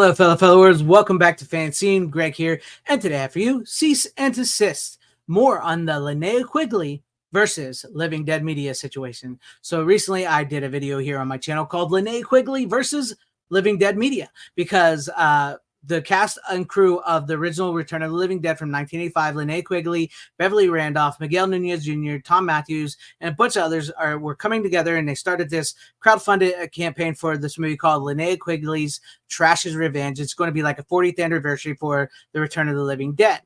Hello, fellow followers. Welcome back to FanZcene. Greg here, and today I have for you Cease and Desist. More on the Linnea Quigley versus Living Dead Media situation. So recently, I did a video here on my channel called Linnea Quigley versus Living Dead Media because the cast and crew of the original Return of the Living Dead from 1985, Linnea Quigley, Beverly Randolph, Miguel Nunez Jr., Tom Matthews, and a bunch of others were coming together, and they started this crowdfunded campaign for this movie called Linnea Quigley's Trash's Revenge. It's going to be like a 40th anniversary for the Return of the Living Dead.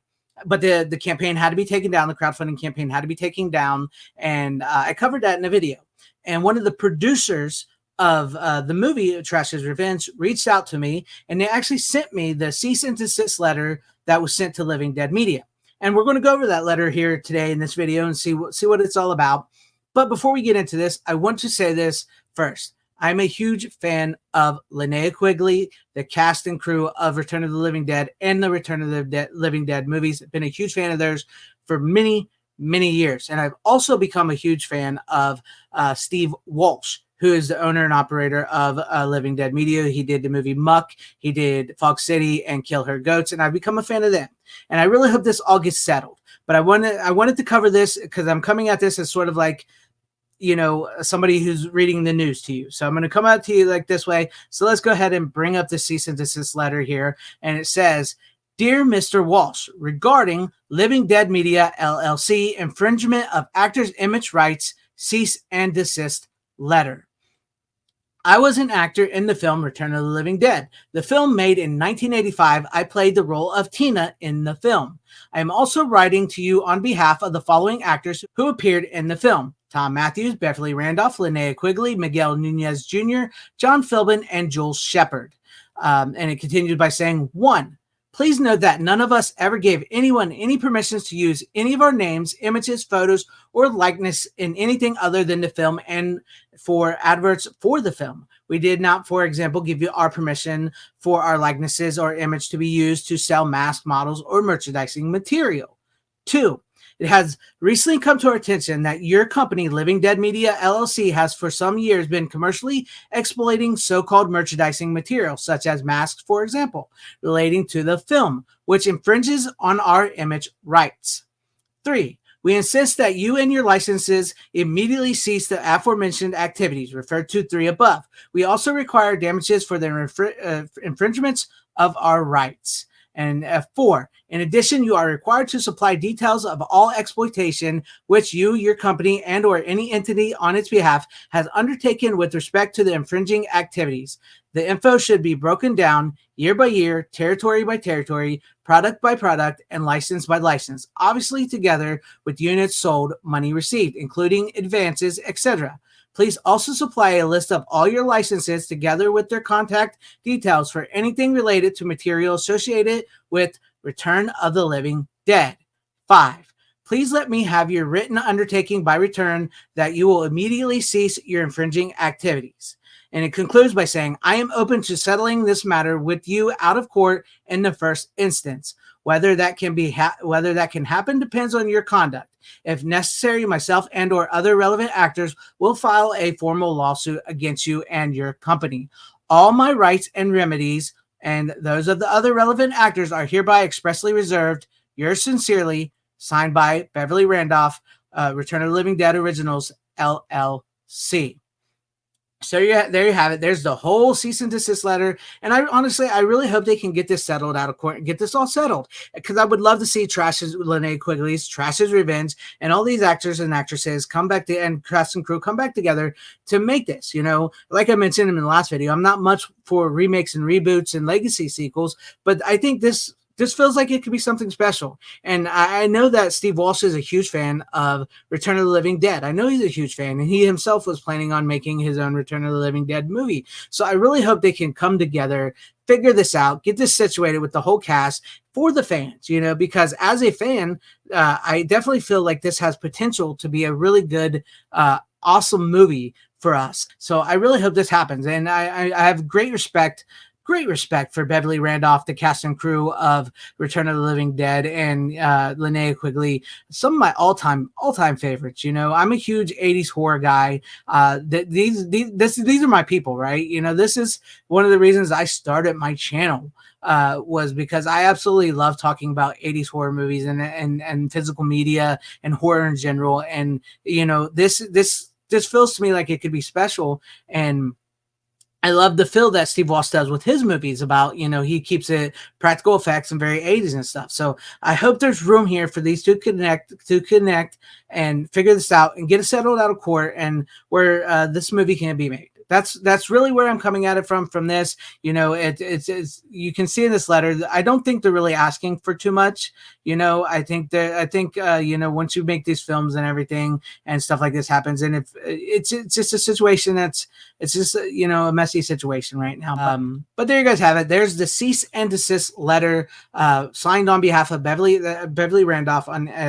But the campaign had to be taken down. The crowdfunding campaign had to be taken down, and I covered that in a video. And one of the producers of the movie Trash's Revenge reached out to me, and they actually sent me the cease and desist letter that was sent to Living Dead Media. And we're going to go over that letter here today in this video and see what it's all about. But before we get into this, I want to say this first. I'm a huge fan of Linnea Quigley, the cast and crew of Return of the Living Dead and the Return of the Living Dead movies. I've been a huge fan of theirs for many years. And I've also become a huge fan of Steve Walsh, who is the owner and operator of Living Dead Media. He did the movie Muck, he did Fog City and Kill Her Goats, and I've become a fan of them. And I really hope this all gets settled. But I wanted to cover this because I'm coming at this as sort of like, you know, somebody who's reading the news to you. So I'm going to come out to you like this way. So let's go ahead and bring up the cease and desist letter here. And it says, "Dear Mr. Walsh, regarding Living Dead Media LLC infringement of actors' image rights, cease and desist letter. I was an actor in the film Return of the Living Dead. The film made in 1985, I played the role of Tina in the film. I am also writing to you on behalf of the following actors who appeared in the film: Tom Matthews, Beverly Randolph, Linnea Quigley, Miguel Nunez Jr., John Philbin, and Joel Shepard." And it continues by saying, "1. Please note that none of us ever gave anyone any permissions to use any of our names, images, photos, or likeness in anything other than the film and for adverts for the film. We did not, for example, give you our permission for our likenesses or image to be used to sell masked models or merchandising material. 2. It has recently come to our attention that your company, Living Dead Media LLC, has for some years been commercially exploiting so-called merchandising material, such as masks, for example, relating to the film, which infringes on our image rights. 3. We insist that you and your licenses immediately cease the aforementioned activities, referred to 3 above. We also require damages for the infringements of our rights. And 4, in addition, you are required to supply details of all exploitation which you, your company, and or any entity on its behalf has undertaken with respect to the infringing activities. The info should be broken down year by year, territory by territory, product by product, and license by license, obviously together with units sold, money received, including advances, etc. Please also supply a list of all your licenses together with their contact details for anything related to material associated with Return of the Living Dead. 5. Please let me have your written undertaking by return that you will immediately cease your infringing activities." And it concludes by saying, "I am open to settling this matter with you out of court in the first instance. Whether that can happen depends on your conduct. If necessary, myself and or other relevant actors will file a formal lawsuit against you and your company. All my rights and remedies and those of the other relevant actors are hereby expressly reserved. Yours sincerely, signed by Beverly Randolph, Return of the Living Dead Originals, LLC." So yeah, there you have it. There's the whole cease and desist letter. And I really hope they can get this settled out of court and get this all settled, because I would love to see Linnea Quigley's Trash's Revenge and all these actors and actresses come back and cast and crew come back together to make this. You know, like I mentioned in the last video, I'm not much for remakes and reboots and legacy sequels, but I think this feels like it could be something special. And I know that Steve Walsh is a huge fan of Return of the Living Dead. I know he's a huge fan, and he himself was planning on making his own Return of the Living Dead movie. So I really hope they can come together, figure this out, get this situated with the whole cast for the fans, you know, because as a fan, I definitely feel like this has potential to be a really good, awesome movie for us. So I really hope this happens. And I have great respect great respect for Beverly Randolph, the cast and crew of Return of the Living Dead, and Linnea Quigley, some of my all-time favorites. You know, I'm a huge 80s horror guy. These are my people, right? You know, this is one of the reasons I started my channel, was because I absolutely love talking about 80s horror movies and physical media and horror in general. And you know, this feels to me like it could be special. And I love the feel that Steve Walsh does with his movies about, you know, he keeps it practical effects and very 80s and stuff. So I hope there's room here for these to connect and figure this out and get it settled out of court, and where this movie can be made. That's really where I'm coming at it from this. You know, it's you can see in this letter, I don't think they're really asking for too much. You know, I think you know, once you make these films and everything and stuff like this happens, and if it's just a situation it's just you know, a messy situation right now. But there you guys have it. There's the cease and desist letter, signed on behalf of Beverly Randolph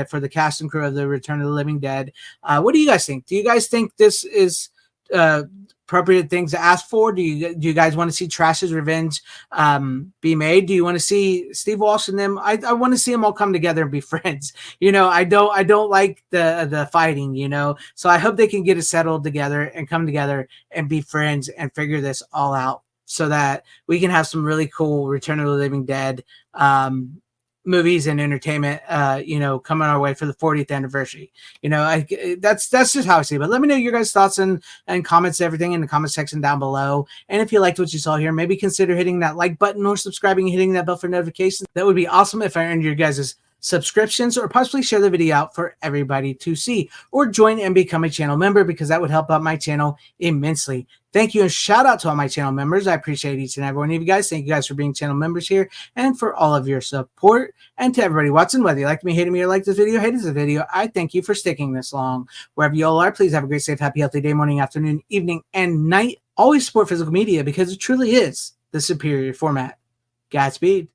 for the cast and crew of the Return of the Living Dead. What do you guys think? Do you guys think this is appropriate things to ask for? Do you guys want to see Trash's revenge be made? Do you want to see Steve Walsh and them? I want to see them all come together and be friends. You know, I don't like the fighting, you know. So I hope they can get it settled together and come together and be friends and figure this all out, so that we can have some really cool Return of the Living Dead movies and entertainment, you know, coming our way for the 40th anniversary. You know, that's just how I see it. But let me know your guys' thoughts and comments, everything in the comment section down below. And if you liked what you saw here, maybe consider hitting that like button or subscribing and hitting that bell for notifications. That would be awesome if I earned your guys' subscriptions, or possibly share the video out for everybody to see, or join and become a channel member, because that would help out my channel immensely. Thank you, and shout out to all my channel members. I appreciate each and every one of you guys. Thank you guys for being channel members here and for all of your support. And to everybody watching, whether you like me, hated me, or like this video, hated this video, I thank you for sticking this long. Wherever you all are, please have a great, safe, happy, healthy day, morning, afternoon, evening, and night. Always support physical media, because it truly is the superior format. Godspeed.